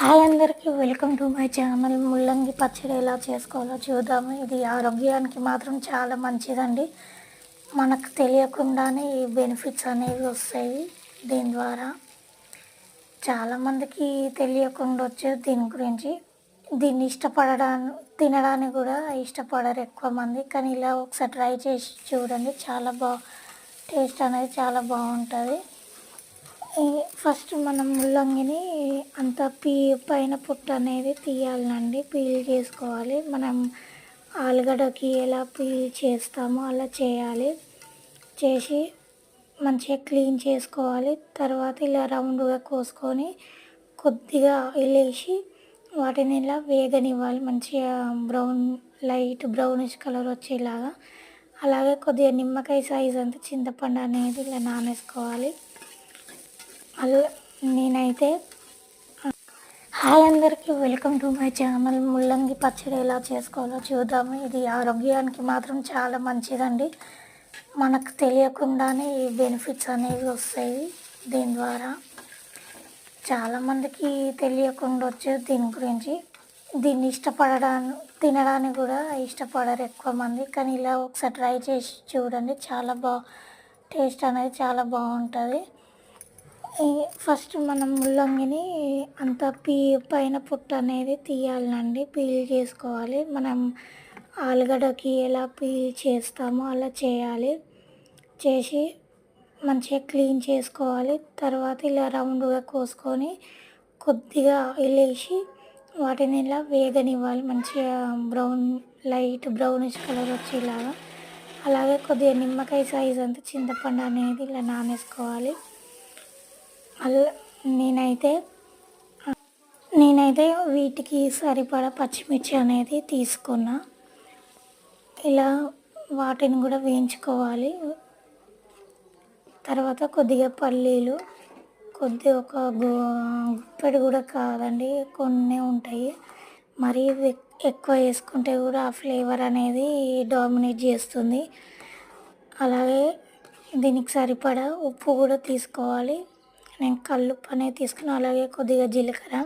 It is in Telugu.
హాయ్ అందరికీ వెల్కమ్ టు మై ఛానల్. ముల్లంగి పచ్చడి ఎలా చేసుకోవాలో చూద్దాము. ఇది ఆరోగ్యానికి మాత్రం చాలా మంచిదండి. మనకు తెలియకుండానే ఈ బెనిఫిట్స్ అనేవి వస్తాయి దీని ద్వారా. చాలామందికి తెలియకుండా వచ్చేది దీని గురించి. దీన్ని తినడానికి కూడా ఇష్టపడరు ఎక్కువ మంది. కానీ ఇలా ఒకసారి ట్రై చేసి చూడండి, చాలా టేస్ట్ అనేది చాలా బాగుంటుంది. ఫస్ట్ మనం ముల్లంగిని అంత పైన పొట్టు అనేది తీయాలండి, పీల్ చేసుకోవాలి. మనం ఆలుగడ్డకి ఎలా పీల్ చేస్తామో అలా చేయాలి. చేసి మంచిగా క్లీన్ చేసుకోవాలి. తర్వాత ఇలా రౌండ్గా కోసుకొని కొద్దిగా వేసి వాటిని ఇలా వేగనివ్వాలి. మంచిగా లైట్ బ్రౌనిష్ కలర్ వచ్చేలాగా. అలాగే కొద్దిగా నిమ్మకాయ సైజ్ అంత చింతపండు అనేది ఇలా నానేసుకోవాలి. నేనైతే హాయ్ అందరికీ వెల్కమ్ టు మై ఛానల్. ముల్లంగి పచ్చడి ఎలా చేసుకోవాలో చూద్దాము. ఇది ఆరోగ్యానికి మాత్రం చాలా మంచిదండి. మనకు తెలియకుండానే ఈ బెనిఫిట్స్ అనేవి వస్తాయి దీని ద్వారా. చాలామందికి తెలియకుండా వచ్చేది దీని గురించి. దీన్ని తినడానికి కూడా ఇష్టపడరు ఎక్కువ మంది. కానీ ఇలా ఒకసారి ట్రై చేసి చూడండి, చాలా టేస్ట్ అనేది చాలా బాగుంటుంది. ఫస్ట్ మనం ముల్లంగిని అంత పైన పొట్టు అనేది తీయాలండి, పీల్ చేసుకోవాలి. మనం ఆలుగడ్డకి ఎలా పీల్ చేస్తామో అలా చేయాలి. చేసి మంచిగా క్లీన్ చేసుకోవాలి. తర్వాత ఇలా రౌండ్గా కోసుకొని కొద్దిగా వేసి వాటిని ఇలా వేగనివ్వాలి. మంచిగా లైట్ బ్రౌనిష్ కలర్ వచ్చేలాగా. అలాగే కొద్దిగా నిమ్మకాయ సైజ్ అంత చింతపండు అనేది ఇలా నానేసుకోవాలి. నేనైతే వీటికి సరిపడా పచ్చిమిర్చి అనేది తీసుకున్నా. ఇలా వాటిని కూడా వేయించుకోవాలి. తర్వాత కొద్దిగా పల్లీలు, ఒక గుప్పెడు కూడా కాదండి, కొన్ని ఉంటాయి. మరీ ఎక్కువ వేసుకుంటే కూడా ఆ ఫ్లేవర్ అనేది డామినేట్ చేస్తుంది. అలాగే దీనికి సరిపడా ఉప్పు కూడా తీసుకోవాలి. నేను కల్లుప్పు అనేది తీసుకున్నాను. అలాగే కొద్దిగా జీలకర్ర,